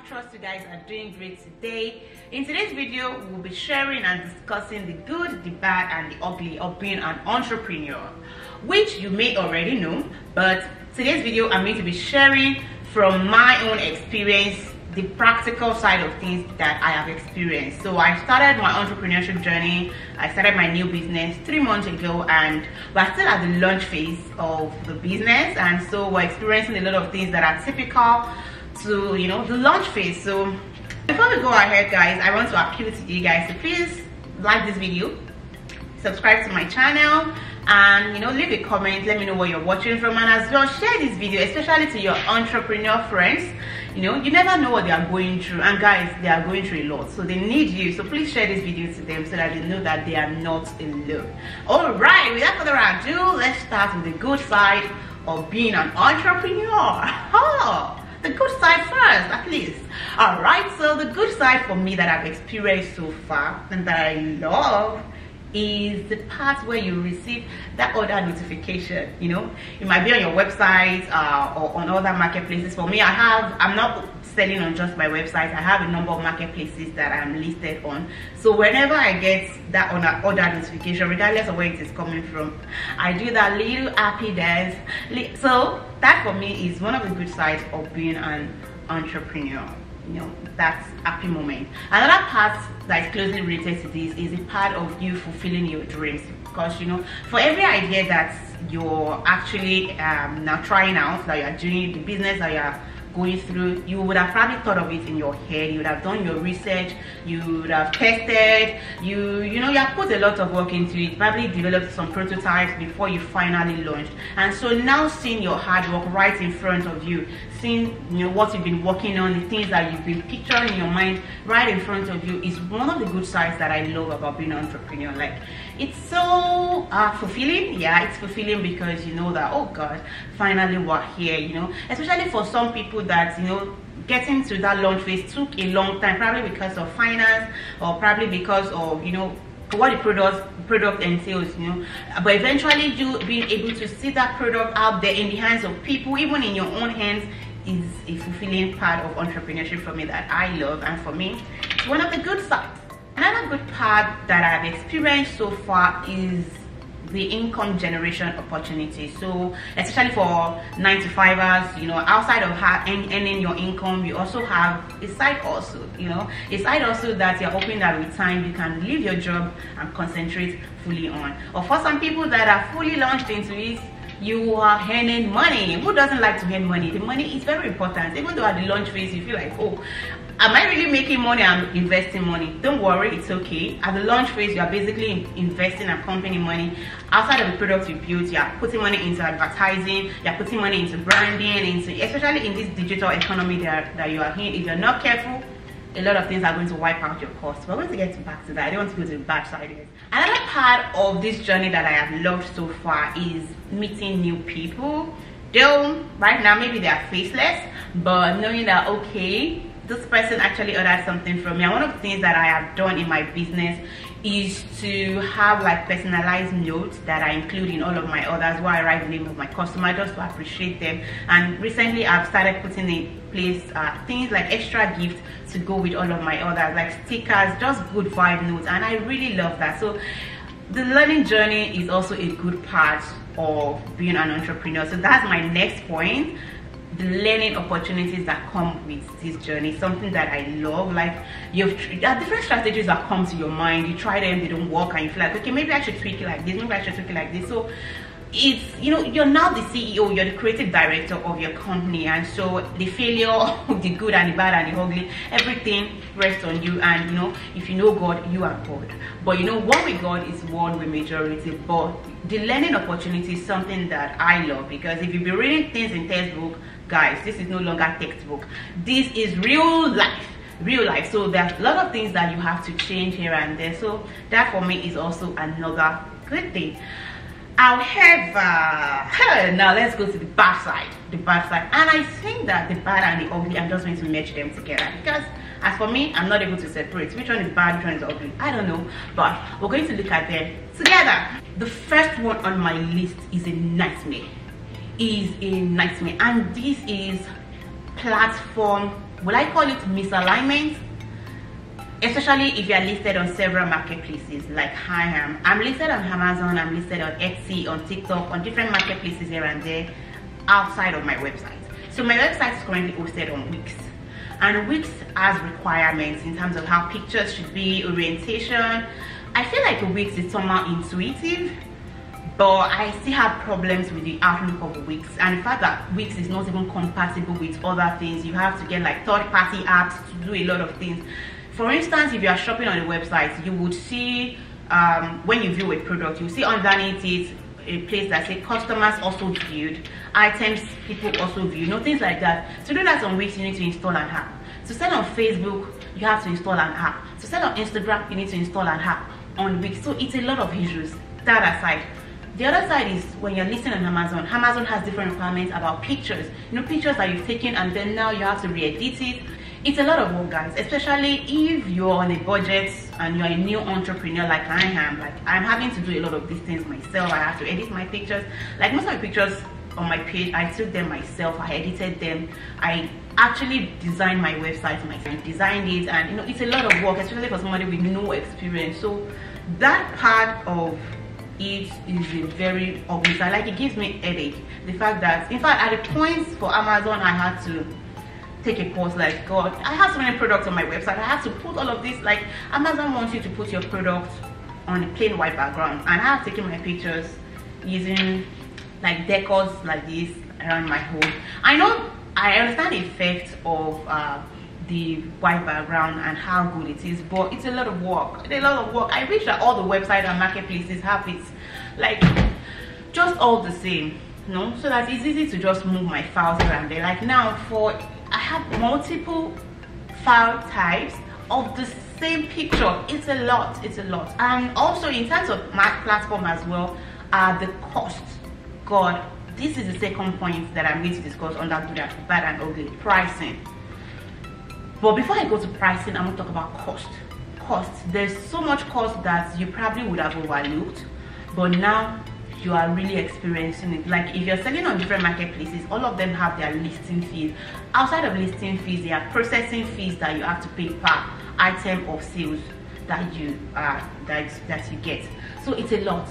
trust you guys are doing great today. In today's video, we'll be sharing and discussing the good, the bad, and the ugly of being an entrepreneur, which you may already know, but today's video I'm going to be sharing from my own experience, the practical side of things that I have experienced. So I started my entrepreneurship journey. I started my new business 3 months ago, and we're still at the launch phase of the business, and so we're experiencing a lot of things that are typical to, you know, the launch phase. So before we go ahead, guys, I want to appeal to you guys to please like this video, subscribe to my channel, and, you know, leave a comment. Let me know where you're watching from, and as well share this video, especially to your entrepreneur friends. You know, you never know what they are going through, and guys, they are going through a lot, so they need you. So please share this video to them so that they know that they are not alone. All right, without further ado, let's start with the good side of being an entrepreneur. The good side first, at least. All right, so the good side for me that I've experienced so far and that I love is the part where you receive that order notification. You know, it might be on your website or on other marketplaces. For me, I'm not selling on just my website. I have a number of marketplaces that I'm listed on. So whenever I get that order notification, regardless of where it is coming from, I do that little happy dance. So that for me is one of the good sides of being an entrepreneur. You know, that's happy moment. Another part that is closely related to this is a part of you fulfilling your dreams, because, you know, for every idea that you're actually now trying out, that you're doing, the business that you're going through, you would have probably thought of it in your head. You would have done your research, you would have tested, you have put a lot of work into it, probably developed some prototypes before you finally launched. And so now seeing your hard work right in front of you, seeing, you know, what you've been working on, the things that you've been picturing in your mind right in front of you, is one of the good sides that I love about being an entrepreneur. Like, it's so fulfilling. Yeah, it's fulfilling because you know that, oh God, finally we're here. You know, especially for some people that, you know, getting to that launch phase took a long time, probably because of finance, or probably because of, you know, what the product entails, you know. But eventually you being able to see that product out there in the hands of people, even in your own hands, is a fulfilling part of entrepreneurship for me that I love, and for me it's one of the good sides. Another good part that I've experienced so far is the income generation opportunity. So especially for 9-to-5ers, you know, outside of earning your income, you also have a side hustle. You know, a side hustle that you're hoping that with time you can leave your job and concentrate fully on. Or for some people that are fully launched into it, you are earning money. Who doesn't like to earn money? The money is very important. Even though at the launch phase you feel like, oh, am I really making money? I'm investing money. Don't worry, it's okay. At the launch phase, you are basically investing and pumping in money. Outside of the product you built, you are putting money into advertising, you are putting money into branding, especially in this digital economy that you are in. If you're not careful, a lot of things are going to wipe out your costs. We're going to get back to that. I don't want to go to the bad side yet. Another part of this journey that I have loved so far is meeting new people. Though right now maybe they are faceless, but knowing that, okay, this person actually ordered something from me. And one of the things that I have done in my business is to have like personalized notes that I include in all of my orders, where I write the name of my customer just to appreciate them. And recently I've started putting in place things like extra gifts to go with all of my orders, like stickers, just good vibe notes, and I really love that. So the learning journey is also a good part of being an entrepreneur. So that's my next point. The learning opportunities that come with this journey, something that I love. Like, there are different strategies that come to your mind, you try them, they don't work, and you feel like, okay, maybe I should tweak it like this, maybe I should tweak it like this. So it's, you know, you're now the CEO, you're the creative director of your company, and so the failure, the good and the bad and the ugly, everything rests on you. And you know, if you know God, you are God. But you know, one with God is one with majority. But the learning opportunity is something that I love, because if you've been reading things in textbook, guys, this is no longer textbook. This is real life. So there's a lot of things that you have to change here and there. So that for me is also another good thing. However, now let's go to the bad side. And I think that the bad and the ugly, I'm just going to merge them together, because as for me, I'm not able to separate which one is bad, which one is ugly. I don't know, but we're going to look at them together. The first one on my list is a nightmare. And this is platform, will I call it misalignment? Especially if you are listed on several marketplaces like I am. I'm listed on Amazon, I'm listed on Etsy, on TikTok, on different marketplaces here and there outside of my website. So my website is currently hosted on Wix, and Wix has requirements in terms of how pictures should be, orientation. I feel like Wix is somehow intuitive, but I still have problems with the outlook of Wix, and the fact that Wix is not even compatible with other things. You have to get like third-party apps to do a lot of things. For instance, if you are shopping on the website, you would see when you view a product, you see underneath it a place that says customers also viewed, items people also view, things like that. To do that on Wix, you need to install an app. To sell on Facebook, you have to install an app. To sell on Instagram, you need to install an app on Wix. So it's a lot of issues. That aside, the other side is when you're listing on Amazon. Amazon has different requirements about pictures. Pictures that you've taken and then now you have to re-edit it. It's a lot of work, guys, especially if you're on a budget and you're a new entrepreneur like I am. Like, I'm having to do a lot of these things myself. I have to edit my pictures. Like, most of my pictures on my page, I took them myself, I edited them, I actually designed my website myself, designed it, and it's a lot of work, especially for somebody with no experience. So that part of it is a very obvious. Like, it gives me headache, the fact that, in fact, at the points for Amazon, I had to take a pause. Like, God, I have so many products on my website, I have to put all of this. Like, Amazon wants you to put your product on a plain white background, and I have taken my pictures using like decors like this around my home. I know, I understand the effect of the white background and how good it is, but it's a lot of work. It's a lot of work. I wish that all the websites and marketplaces have it like just all the same, so that it's easy to just move my files around there. Like now, I have multiple file types of the same picture. It's a lot. And also in terms of my platform as well, the cost. God, this is the second point that I'm going to discuss under good, bad and ugly: pricing. But before I go to pricing, I'm going to talk about cost. There's so much cost that you probably would have overlooked, but now you are really experiencing it. Like, if you're selling on different marketplaces, all of them have their listing fees. Outside of listing fees, there are processing fees that you have to pay per item of sales that you get. So it's a lot.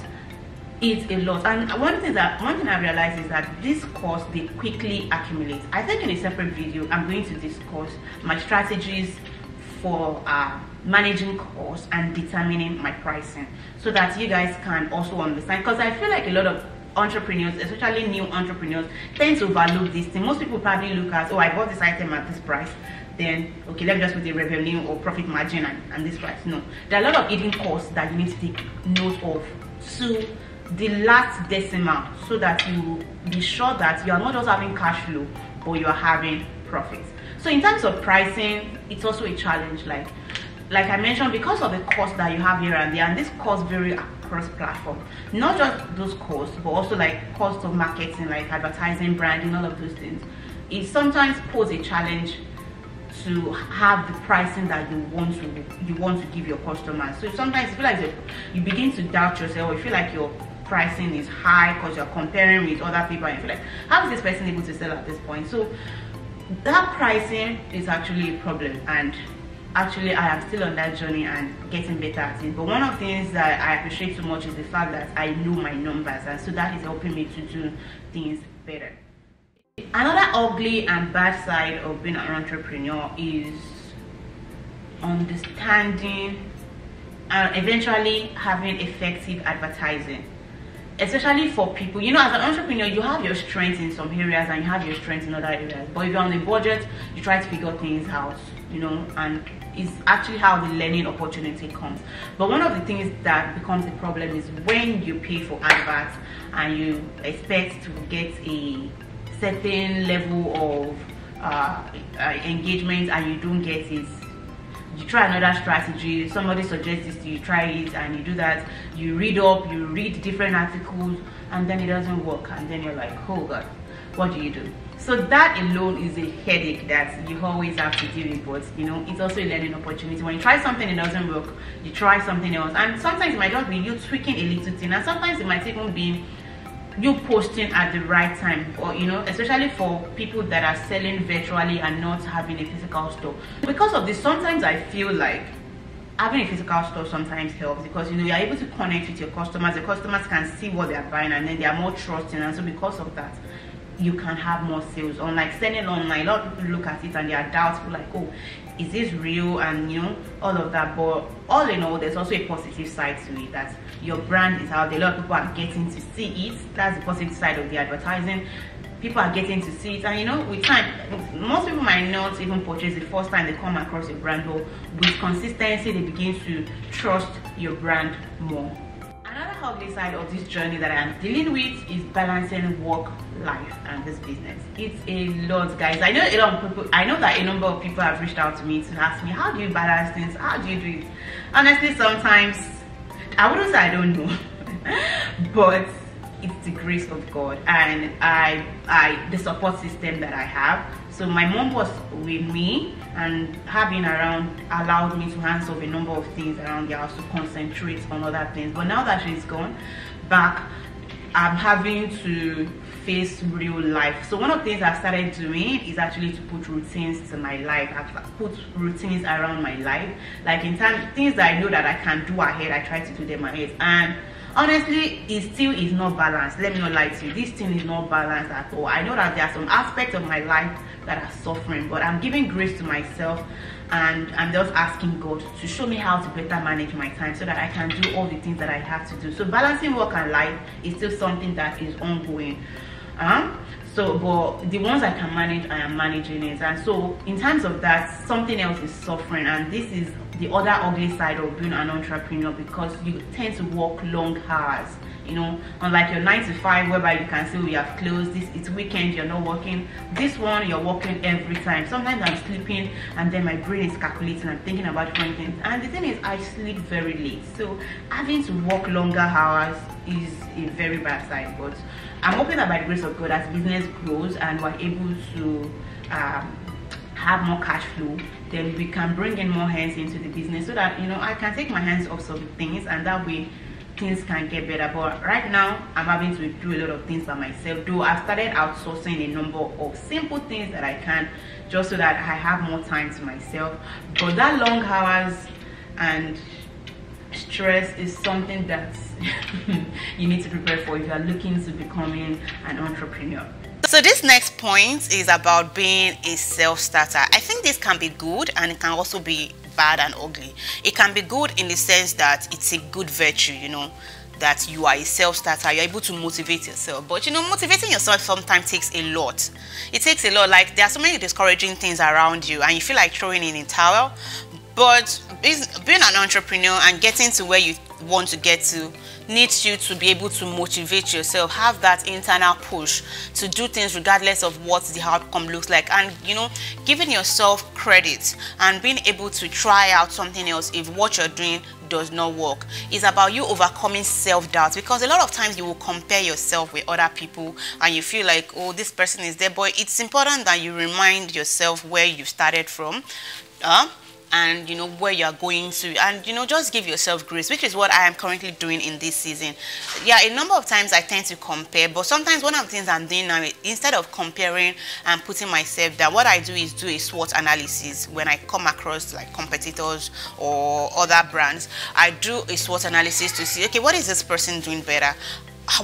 And one thing I realized is that these costs, they quickly accumulate. I think in a separate video I'm going to discuss my strategies for managing costs and determining my pricing, so that you guys can also understand, because I feel like a lot of entrepreneurs, especially new entrepreneurs, tend to overlook this thing. Most people probably look at, oh, I bought this item at this price, then okay, let me just put the revenue or profit margin and this price. No, there are a lot of hidden costs that you need to take note of to the last decimal, so that you be sure that you are not just having cash flow, but you are having profits. So in terms of pricing, it's also a challenge. Like I mentioned, because of the cost that you have here and there, and this cost vary across platforms. Not just those costs, but also like cost of marketing, like advertising, branding, all of those things. It sometimes poses a challenge to have the pricing that you want to give your customers. So sometimes you feel like you begin to doubt yourself, or you feel like your pricing is high because you're comparing with other people, and you feel like, how is this person able to sell at this point? So that pricing is actually a problem, and actually I am still on that journey and getting better at it. But one of the things that I appreciate so much is the fact that I know my numbers, and so that is helping me to do things better. Another ugly and bad side of being an entrepreneur is understanding and eventually having effective advertising, especially for people. As an entrepreneur, you have your strengths in some areas and you have your strengths in other areas, but if you're on a budget, you try to figure things out, and it's actually how the learning opportunity comes. But one of the things that becomes a problem is when you pay for adverts and you expect to get a certain level of engagement and you don't get it. You try another strategy, somebody suggests this to you, try it, and you do that. You read different articles, and then it doesn't work, and then you're like, oh God, what do you do? So that alone is a headache that you always have to deal with. But it's also a learning opportunity. When you try something, it doesn't work, you try something else, and sometimes it might just be you tweaking a little thing, and sometimes it might even be you posting at the right time, or you know, especially for people that are selling virtually and not having a physical store. Because of this, sometimes I feel like having a physical store sometimes helps, because you know, you're able to connect with your customers. The customers can see what they're buying, and then they are more trusting, and so because of that, you can have more sales. Unlike selling online, a lot of people look at it and they are doubtful, like, oh, is this real, and you know, all of that. But all in all, there's also a positive side to it, that your brand is out there. A lot of people are getting to see it. That's the positive side of the advertising. People are getting to see it, and you know, with time, most people might not even purchase the first time they come across your brand, but with consistency, they begin to trust your brand more. Another ugly side of this journey that I am dealing with is balancing work, life, and this business. It's a lot, guys. I know a lot of people, I know that a number of people have reached out to me to ask me, how do you balance things? How do you do it? Honestly, sometimes I wouldn't say I don't know, but it's the grace of God and the support system that I have. So my mom was with me, and her being around allowed me to handle a number of things around the house, to concentrate on other things. But now that she's gone back, I'm having to face real life. So one of the things I've started doing is actually to put routines to my life. I've put routines around my life, like in time, things that I know that I can do ahead, I try to do them ahead. And honestly, it still is not balanced. Let me not lie to you, this thing is not balanced at all. I know that there are some aspects of my life that are suffering, but I'm giving grace to myself, and I'm just asking God to show me how to better manage my time, so that I can do all the things that I have to do. So balancing work and life is still something that is ongoing. But the ones I can manage, I am managing it. And so in terms of that, something else is suffering, and this is the other ugly side of being an entrepreneur, because you tend to work long hours. You know, unlike your 9 to 5, whereby you can say, we have closed, it's weekend, you're not working. This one, you're working every time. Sometimes I'm sleeping, and then my brain is calculating, I'm thinking about different things. And the thing is, I sleep very late, so having to work longer hours is a very bad side. But I'm hoping that by the grace of God, as business grows and we're able to have more cash flow, then we can bring in more hands into the business, so that, you know, I can take my hands off some things, and that way things can get better. But right now, I'm having to do a lot of things by myself, though I've started outsourcing a number of simple things that I can, just so that I have more time to myself. But that long hours and stress is something that you need to prepare for if you are looking to becoming an entrepreneur. So this next point is about being a self-starter. I think this can be good, and it can also be bad and ugly. It can be good in the sense that it's a good virtue, you know, that you are a self-starter, you're able to motivate yourself. But you know, motivating yourself sometimes takes a lot. It takes a lot. Like, there are so many discouraging things around you, and you feel like throwing in a towel. But being an entrepreneur and getting to where you want to get to needs you to be able to motivate yourself, have that internal push to do things regardless of what the outcome looks like, and you know, giving yourself credit and being able to try out something else if what you're doing does not work. Is about you overcoming self-doubt, because a lot of times you will compare yourself with other people and you feel like, oh, this person is there. But it's important that you remind yourself where you started from, and you know, where you are going to, and you know, just give yourself grace, which is what I am currently doing in this season. Yeah, a number of times I tend to compare, but sometimes one of the things I'm doing now, instead of comparing and putting myself down, what I do is do a SWOT analysis. When I come across like competitors or other brands, I do a SWOT analysis to see, okay, what is this person doing better?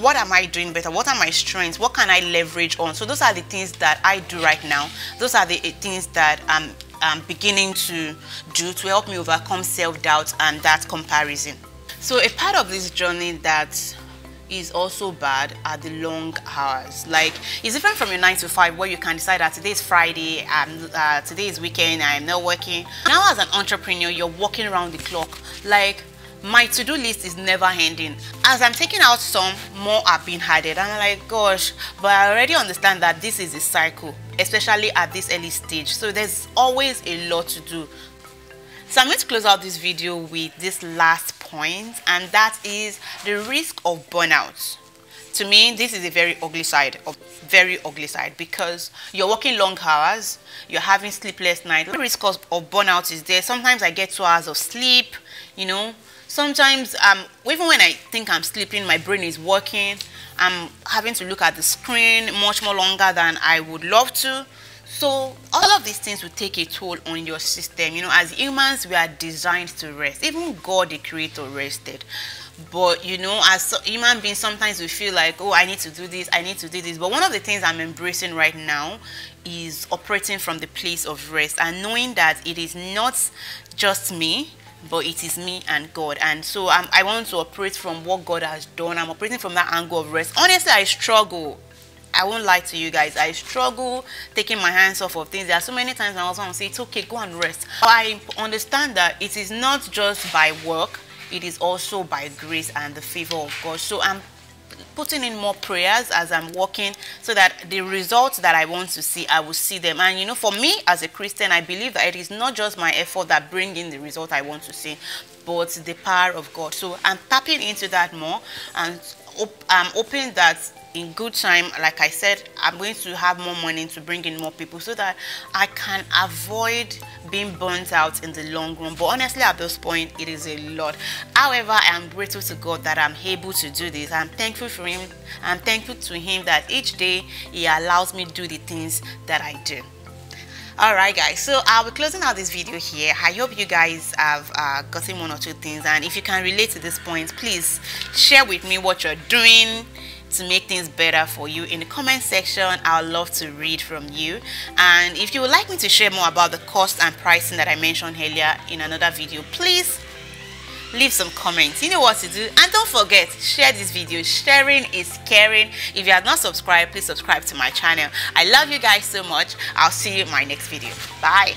What am I doing better? What are my strengths? What can I leverage on? So those are the things that I do right now. Those are the things that I'm beginning to do to help me overcome self-doubt and that comparison. So a part of this journey that is also bad are the long hours. Like, it's different from your 9 to 5, where you can decide that today is Friday, today is weekend, I'm not working. Now as an entrepreneur, you're working around the clock. Like, my to-do list is never ending. As I'm taking out some, more are being added, and I'm like, gosh, but I already understand that this is a cycle, especially at this early stage. So there's always a lot to do. So I'm going to close out this video with this last point, and that is the risk of burnout. To me, this is a very ugly side, because you're working long hours, you're having sleepless nights. The risk of burnout is there. Sometimes I get 2 hours of sleep, you know. Sometimes, even when I think I'm sleeping, my brain is working, I'm having to look at the screen much more longer than I would love to. So all of these things will take a toll on your system. You know, as humans, we are designed to rest. Even God, the creator, rested. But you know, as human beings, sometimes we feel like, oh, I need to do this, I need to do this. But one of the things I'm embracing right now is operating from the place of rest and knowing that it is not just me, but it is me and God. And so I want to operate from what God has done. I'm operating from that angle of rest. Honestly, I struggle. I won't lie to you guys. I struggle taking my hands off of things. There are so many times I also want to say, it's okay, go and rest. But I understand that it is not just by work. It is also by grace and the favor of God. So I'm putting in more prayers as I'm working so that the results that I want to see, I will see them. And you know, for me as a Christian, I believe that it is not just my effort that bring in the result I want to see, but the power of God. So I'm tapping into that more, and I'm hoping that in good time, like I said, I'm going to have more money to bring in more people so that I can avoid being burnt out in the long run. But honestly, at this point, it is a lot. However, I am grateful to God that I'm able to do this. I'm thankful for Him. I'm thankful to Him that each day He allows me to do the things that I do. Alright guys, so I'll be closing out this video here. I hope you guys have gotten one or two things, and if you can relate to this point, please share with me what you're doing to make things better for you in the comment section. I'd love to read from you. And if you would like me to share more about the cost and pricing that I mentioned earlier in another video, please leave some comments. You know what to do. And don't forget, share this video. Sharing is caring. If you have not subscribed, please subscribe to my channel. I love you guys so much. I'll see you in my next video. Bye.